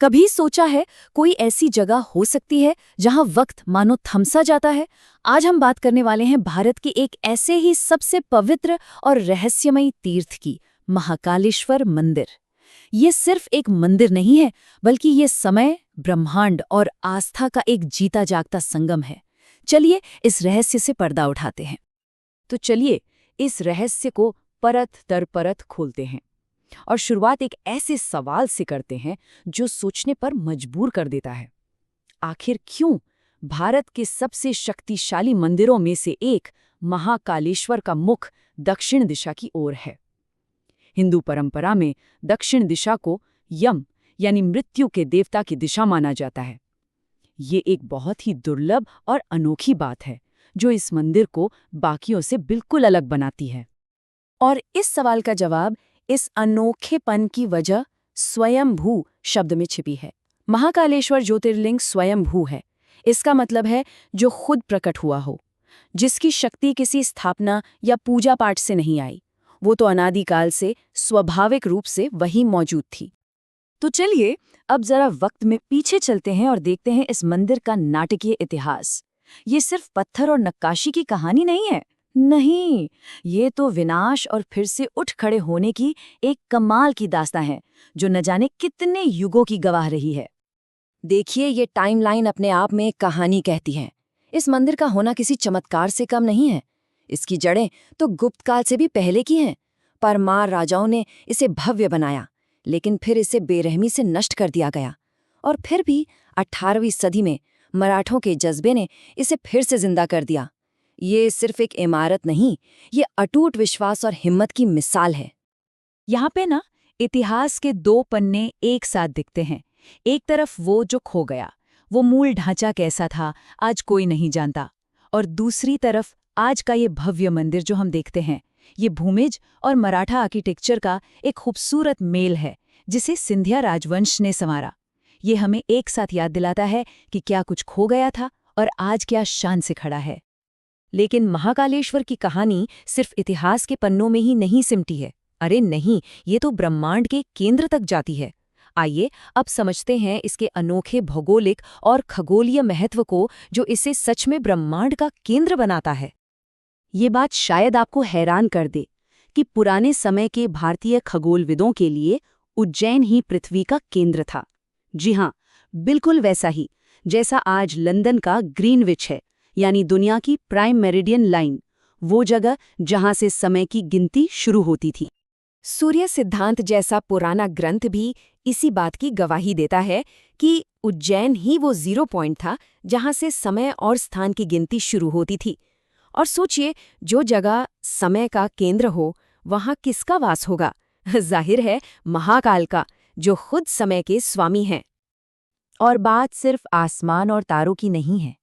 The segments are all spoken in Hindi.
कभी सोचा है कोई ऐसी जगह हो सकती है जहां वक्त मानो थमसा जाता है? आज हम बात करने वाले हैं भारत के एक ऐसे ही सबसे पवित्र और रहस्यमयी तीर्थ की, महाकालेश्वर मंदिर। ये सिर्फ एक मंदिर नहीं है, बल्कि ये समय, ब्रह्मांड और आस्था का एक जीता जागता संगम है। चलिए इस रहस्य से पर्दा उठाते हैं। तो चलिए इस रहस्य को परत दर परत खोलते हैं और शुरुआत एक ऐसे सवाल से करते हैं जो सोचने पर मजबूर कर देता है। आखिर क्यों भारत के सबसे शक्तिशाली मंदिरों में से एक महाकालेश्वर का मुख दक्षिण दिशा की ओर है? हिंदू परंपरा में दक्षिण दिशा को यम यानी मृत्यु के देवता की दिशा माना जाता है। ये एक बहुत ही दुर्लभ और अनोखी बात है जो इस मंदिर को बाकियों से बिल्कुल अलग बनाती है। और इस सवाल का जवाब इस अनोखेपन की वजह स्वयंभू शब्द में छिपी है। महाकालेश्वर ज्योतिर्लिंग स्वयंभू है। इसका मतलब है जो खुद प्रकट हुआ हो, जिसकी शक्ति किसी स्थापना या पूजा पाठ से नहीं आई। वो तो अनादिकाल से स्वाभाविक रूप से वहीं मौजूद थी। तो चलिए अब जरा वक्त में पीछे चलते हैं और देखते हैं इस मंदिर का नाटकीय इतिहास। ये सिर्फ पत्थर और नक्काशी की कहानी नहीं है। नहीं, ये तो विनाश और फिर से उठ खड़े होने की एक कमाल की दास्तां है जो न जाने कितने युगों की गवाह रही है। देखिए, ये टाइमलाइन अपने आप में एक कहानी कहती है। इस मंदिर का होना किसी चमत्कार से कम नहीं है। इसकी जड़ें तो गुप्त काल से भी पहले की हैं। परमार राजाओं ने इसे भव्य बनाया, लेकिन फिर इसे बेरहमी से नष्ट कर दिया गया। और फिर भी 18वीं सदी में मराठों के जज्बे ने इसे फिर से जिंदा कर दिया। ये सिर्फ एक इमारत नहीं, ये अटूट विश्वास और हिम्मत की मिसाल है। यहाँ पे ना इतिहास के दो पन्ने एक साथ दिखते हैं। एक तरफ वो जो खो गया, वो मूल ढांचा कैसा था आज कोई नहीं जानता, और दूसरी तरफ आज का ये भव्य मंदिर जो हम देखते हैं, ये भूमिज और मराठा आर्किटेक्चर का एक खूबसूरत मेल है जिसे सिंधिया राजवंश ने संवारा। ये हमें एक साथ याद दिलाता है कि क्या कुछ खो गया था और आज क्या शान से खड़ा है। लेकिन महाकालेश्वर की कहानी सिर्फ इतिहास के पन्नों में ही नहीं सिमटी है। अरे नहीं, ये तो ब्रह्मांड के केंद्र तक जाती है। आइए अब समझते हैं इसके अनोखे भौगोलिक और खगोलीय महत्व को जो इसे सच में ब्रह्मांड का केंद्र बनाता है। ये बात शायद आपको हैरान कर दे कि पुराने समय के भारतीय खगोलविदों के लिए उज्जैन ही पृथ्वी का केंद्र था। जी हाँ, बिल्कुल वैसा ही जैसा आज लंदन का ग्रीनविच है, यानी दुनिया की प्राइम मेरिडियन लाइन, वो जगह जहां से समय की गिनती शुरू होती थी। सूर्य सिद्धांत जैसा पुराना ग्रंथ भी इसी बात की गवाही देता है कि उज्जैन ही वो 0 पॉइंट था जहां से समय और स्थान की गिनती शुरू होती थी। और सोचिए, जो जगह समय का केंद्र हो वहां किसका वास होगा? जाहिर है महाकाल का, जो खुद समय के स्वामी हैं। और बात सिर्फ आसमान और तारों की नहीं है,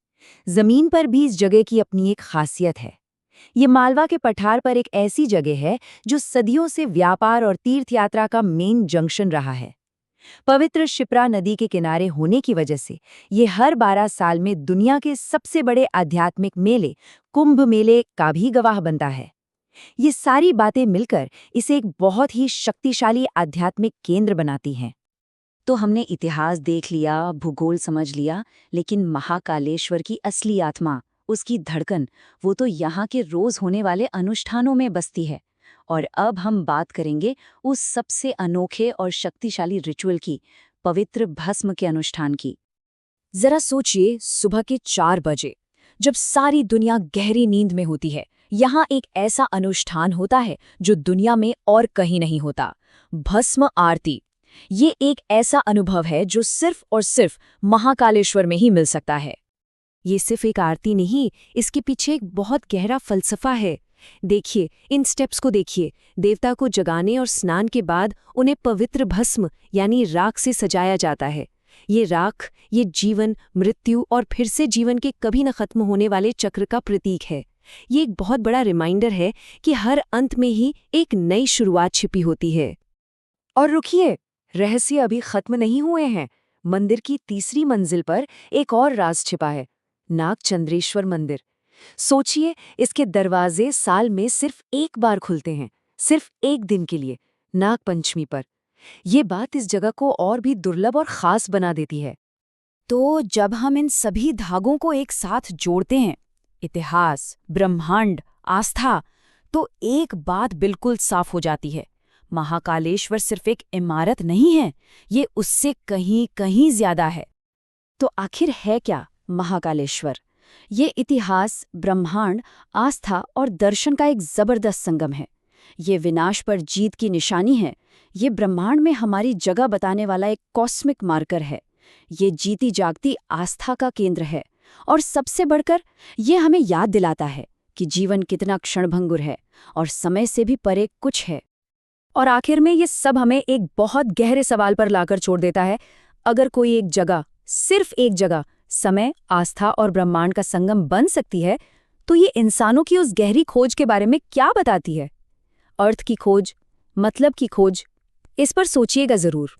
जमीन पर भी इस जगह की अपनी एक खासियत है। ये मालवा के पठार पर एक ऐसी जगह है जो सदियों से व्यापार और तीर्थ यात्रा का मेन जंक्शन रहा है। पवित्र शिप्रा नदी के किनारे होने की वजह से ये हर 12 साल में दुनिया के सबसे बड़े आध्यात्मिक मेले, कुंभ मेले का भी गवाह बनता है। ये सारी बातें मिलकर इसे एक बहुत ही शक्तिशाली आध्यात्मिक केंद्र बनाती हैं। तो हमने इतिहास देख लिया, भूगोल समझ लिया, लेकिन महाकालेश्वर की असली आत्मा, उसकी धड़कन, वो तो यहाँ के रोज होने वाले अनुष्ठानों में बसती है। और अब हम बात करेंगे उस सबसे अनोखे और शक्तिशाली रिचुअल की, पवित्र भस्म के अनुष्ठान की। जरा सोचिए, सुबह के 4 बजे जब सारी दुनिया गहरी नींद में होती है, यहाँ एक ऐसा अनुष्ठान होता है जो दुनिया में और कहीं नहीं होता। भस्म आरती। ये एक ऐसा अनुभव है जो सिर्फ और सिर्फ महाकालेश्वर में ही मिल सकता है। ये सिर्फ एक आरती नहीं, इसके पीछे एक बहुत गहरा फलसफा है। देखिए, इन स्टेप्स को देखिए। देवता को जगाने और स्नान के बाद उन्हें पवित्र भस्म यानी राख से सजाया जाता है। ये राख, ये जीवन, मृत्यु और फिर से जीवन के कभी न खत्म होने वाले चक्र का प्रतीक है। ये एक बहुत बड़ा रिमाइंडर है कि हर अंत में ही एक नई शुरुआत छिपी होती है। और रुकिए, रहस्य अभी खत्म नहीं हुए हैं। मंदिर की तीसरी मंजिल पर एक और राज छिपा है, नागचंद्रेश्वर मंदिर। सोचिए, इसके दरवाजे साल में सिर्फ एक बार खुलते हैं, सिर्फ एक दिन के लिए, नाग पंचमी पर। ये बात इस जगह को और भी दुर्लभ और खास बना देती है। तो जब हम इन सभी धागों को एक साथ जोड़ते हैं, इतिहास, ब्रह्मांड, आस्था, तो एक बात बिल्कुल साफ हो जाती है। महाकालेश्वर सिर्फ एक इमारत नहीं है, ये उससे कहीं कहीं ज्यादा है। तो आखिर है क्या महाकालेश्वर? ये इतिहास, ब्रह्मांड, आस्था और दर्शन का एक जबरदस्त संगम है। ये विनाश पर जीत की निशानी है। ये ब्रह्मांड में हमारी जगह बताने वाला एक कॉस्मिक मार्कर है। ये जीती जागती आस्था का केंद्र है। और सबसे बढ़कर ये हमें याद दिलाता है कि जीवन कितना क्षणभंगुर है और समय से भी परे कुछ है। और आखिर में ये सब हमें एक बहुत गहरे सवाल पर लाकर छोड़ देता है। अगर कोई एक जगह, सिर्फ एक जगह, समय, आस्था और ब्रह्मांड का संगम बन सकती है, तो ये इंसानों की उस गहरी खोज के बारे में क्या बताती है? अर्थ की खोज, मतलब की खोज, इस पर सोचिएगा जरूर।